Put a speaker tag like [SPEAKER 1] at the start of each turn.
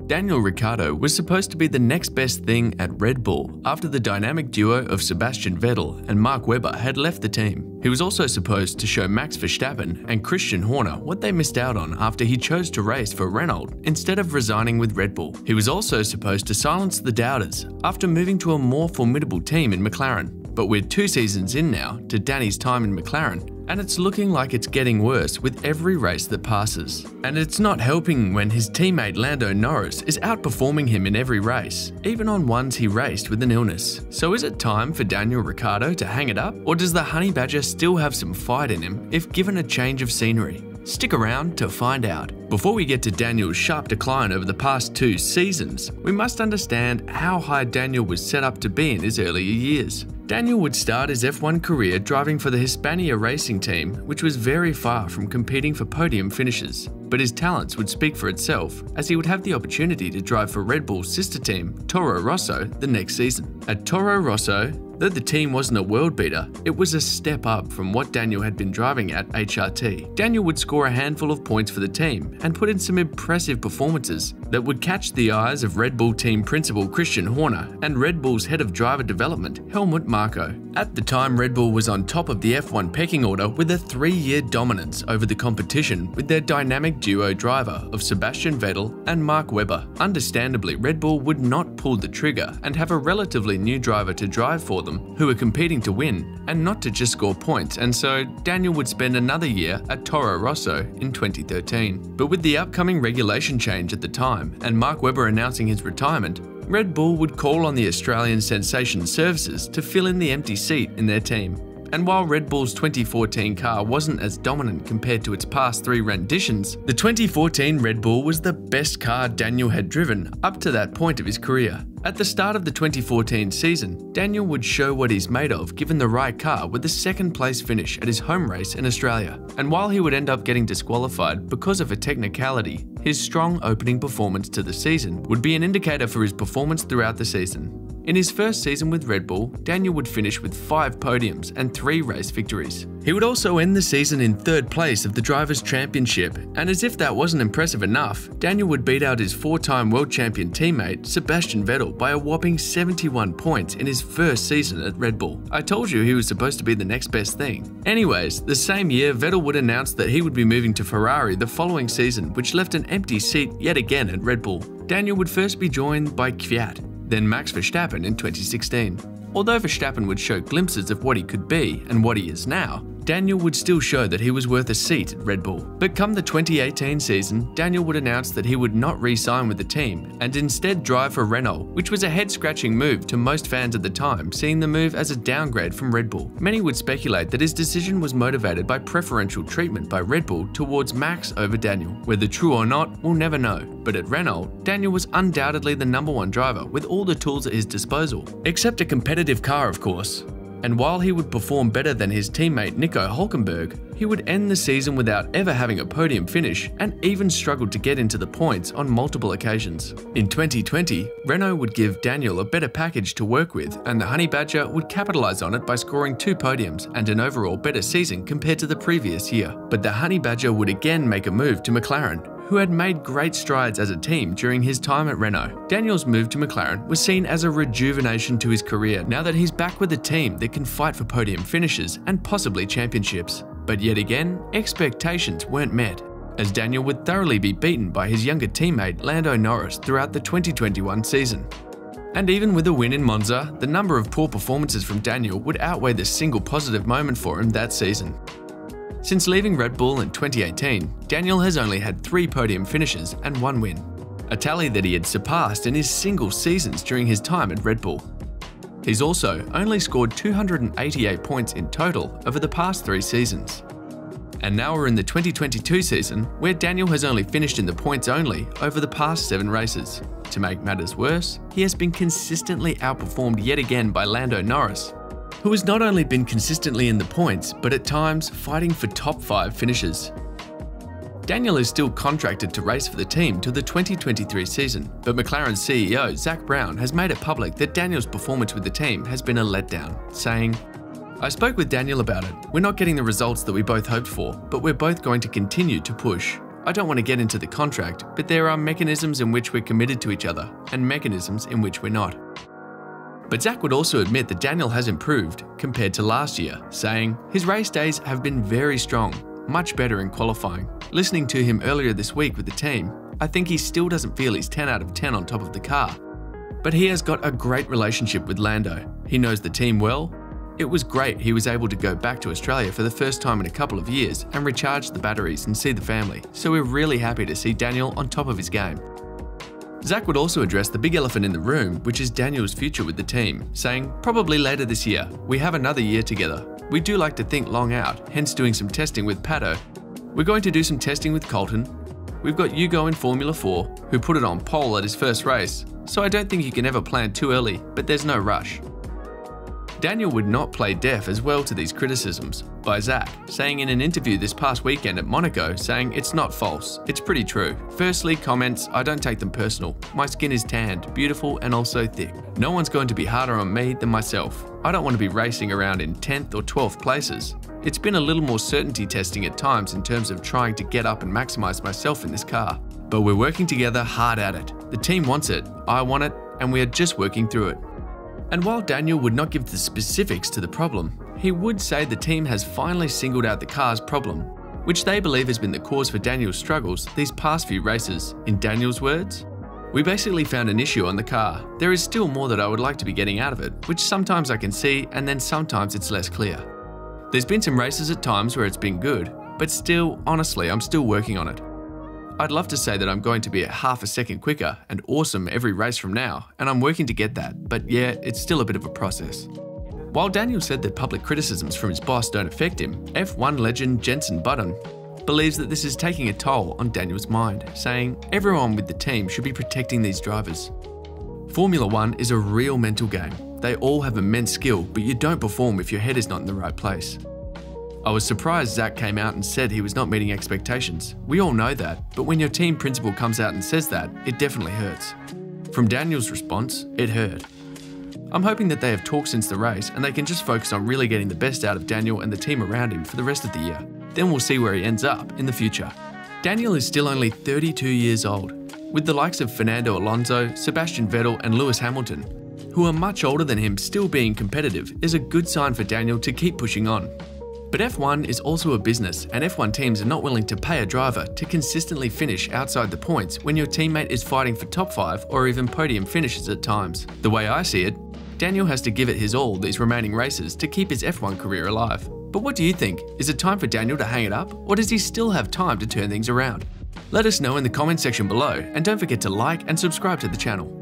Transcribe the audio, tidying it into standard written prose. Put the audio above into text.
[SPEAKER 1] Daniel Ricciardo was supposed to be the next best thing at Red Bull after the dynamic duo of Sebastian Vettel and Mark Webber had left the team. He was also supposed to show Max Verstappen and Christian Horner what they missed out on after he chose to race for Renault instead of resigning with Red Bull. He was also supposed to silence the doubters after moving to a more formidable team in McLaren. But we're 2 seasons in now to Danny's time in McLaren, and it's looking like it's getting worse with every race that passes. And it's not helping when his teammate Lando Norris is outperforming him in every race, even on ones he raced with an illness. So is it time for Daniel Ricciardo to hang it up, or does the Honey Badger still have some fight in him if given a change of scenery? Stick around to find out. Before we get to Daniel's sharp decline over the past 2 seasons, we must understand how high Daniel was set up to be in his earlier years. Daniel would start his F1 career driving for the Hispania racing team, which was very far from competing for podium finishes. But his talents would speak for itself, as he would have the opportunity to drive for Red Bull's sister team, Toro Rosso, the next season. At Toro Rosso, though the team wasn't a world beater, it was a step up from what Daniel had been driving at HRT. Daniel would score a handful of points for the team and put in some impressive performances that would catch the eyes of Red Bull team principal Christian Horner and Red Bull's head of driver development, Helmut Marko. At the time, Red Bull was on top of the F1 pecking order with a 3-year dominance over the competition with their dynamic duo driver of Sebastian Vettel and Mark Webber. Understandably, Red Bull would not pull the trigger and have a relatively new driver to drive for them who were competing to win and not to just score points, and so Daniel would spend another year at Toro Rosso in 2013. But with the upcoming regulation change at the time and Mark Webber announcing his retirement, Red Bull would call on the Australian Sensation Services to fill in the empty seat in their team. And while Red Bull's 2014 car wasn't as dominant compared to its past 3 renditions, the 2014 Red Bull was the best car Daniel had driven up to that point of his career. At the start of the 2014 season, Daniel would show what he's made of given the right car with a 2nd place finish at his home race in Australia. And while he would end up getting disqualified because of a technicality, his strong opening performance to the season would be an indicator for his performance throughout the season. In his first season with Red Bull, Daniel would finish with 5 podiums and 3 race victories. He would also end the season in 3rd place of the Drivers' Championship, and as if that wasn't impressive enough, Daniel would beat out his 4-time world champion teammate Sebastian Vettel by a whopping 71 points in his first season at Red Bull. I told you he was supposed to be the next best thing. Anyways, the same year, Vettel would announce that he would be moving to Ferrari the following season, which left an empty seat yet again at Red Bull. Daniel would first be joined by Kvyat, then Max Verstappen in 2016. Although Verstappen would show glimpses of what he could be and what he is now, Daniel would still show that he was worth a seat at Red Bull. But come the 2018 season, Daniel would announce that he would not re-sign with the team and instead drive for Renault, which was a head-scratching move to most fans at the time, seeing the move as a downgrade from Red Bull. Many would speculate that his decision was motivated by preferential treatment by Red Bull towards Max over Daniel. Whether true or not, we'll never know. But at Renault, Daniel was undoubtedly the #1 driver with all the tools at his disposal, except a competitive car, of course. And while he would perform better than his teammate Nico Hülkenberg, he would end the season without ever having a podium finish and even struggled to get into the points on multiple occasions. In 2020, Renault would give Daniel a better package to work with, and the Honey Badger would capitalize on it by scoring 2 podiums and an overall better season compared to the previous year. But the Honey Badger would again make a move to McLaren, who had made great strides as a team during his time at Renault. Daniel's move to McLaren was seen as a rejuvenation to his career now that he's back with a team that can fight for podium finishes and possibly championships. But yet again, expectations weren't met, as Daniel would thoroughly be beaten by his younger teammate Lando Norris throughout the 2021 season. And even with a win in Monza, the number of poor performances from Daniel would outweigh the single positive moment for him that season. Since leaving Red Bull in 2018, Daniel has only had 3 podium finishes and 1 win, a tally that he had surpassed in his single seasons during his time at Red Bull. He's also only scored 288 points in total over the past 3 seasons. And now we're in the 2022 season, where Daniel has only finished in the points only over the past 7 races. To make matters worse, he has been consistently outperformed yet again by Lando Norris, who has not only been consistently in the points, but at times fighting for top 5 finishes. Daniel is still contracted to race for the team till the 2023 season, but McLaren's CEO Zak Brown has made it public that Daniel's performance with the team has been a letdown, saying, "I spoke with Daniel about it. We're not getting the results that we both hoped for, but we're both going to continue to push. I don't want to get into the contract, but there are mechanisms in which we're committed to each other and mechanisms in which we're not. But Zach would also admit that Daniel has improved compared to last year, saying his race days have been very strong, much better in qualifying. Listening to him earlier this week with the team, I think he still doesn't feel he's 10 out of 10 on top of the car. But he has got a great relationship with Lando. He knows the team well. It was great he was able to go back to Australia for the first time in a couple of years and recharge the batteries and see the family, so we're really happy to see Daniel on top of his game. Zach would also address the big elephant in the room, which is Daniel's future with the team, saying, probably later this year, we have another year together. We do like to think long out, hence doing some testing with Pato. We're going to do some testing with Colton. We've got Hugo in Formula 4, who put it on pole at his first race, so I don't think you can ever plan too early, but there's no rush. Daniel would not play deaf as well to these criticisms by Zach, saying in an interview this past weekend at Monaco, saying it's not false, it's pretty true. Firstly, comments, I don't take them personal. My skin is tanned, beautiful and also thick. No one's going to be harder on me than myself. I don't want to be racing around in 10th or 12th places. It's been a little more certainty testing at times in terms of trying to get up and maximize myself in this car. But we're working together hard at it. The team wants it, I want it, and we are just working through it. And while Daniel would not give the specifics to the problem, he would say the team has finally singled out the car's problem, which they believe has been the cause for Daniel's struggles these past few races. In Daniel's words, we basically found an issue on the car. There is still more that I would like to be getting out of it, which sometimes I can see and then sometimes it's less clear. There's been some races at times where it's been good, but still, honestly, I'm still working on it. I'd love to say that I'm going to be a half a second quicker and awesome every race from now, and I'm working to get that, but yeah, it's still a bit of a process. While Daniel said that public criticisms from his boss don't affect him, F1 legend Jenson Button believes that this is taking a toll on Daniel's mind, saying everyone with the team should be protecting these drivers. Formula 1 is a real mental game. They all have immense skill, but you don't perform if your head is not in the right place. I was surprised Zach came out and said he was not meeting expectations. We all know that, but when your team principal comes out and says that, it definitely hurts. From Daniel's response, it hurt. I'm hoping that they have talked since the race and they can just focus on really getting the best out of Daniel and the team around him for the rest of the year. Then we'll see where he ends up in the future. Daniel is still only 32 years old, with the likes of Fernando Alonso, Sebastian Vettel and Lewis Hamilton, who are much older than him, still being competitive is a good sign for Daniel to keep pushing on. But F1 is also a business, and F1 teams are not willing to pay a driver to consistently finish outside the points when your teammate is fighting for top 5 or even podium finishes at times. The way I see it, Daniel has to give it his all these remaining races to keep his F1 career alive. But what do you think? Is it time for Daniel to hang it up, or does he still have time to turn things around? Let us know in the comment section below, and don't forget to like and subscribe to the channel.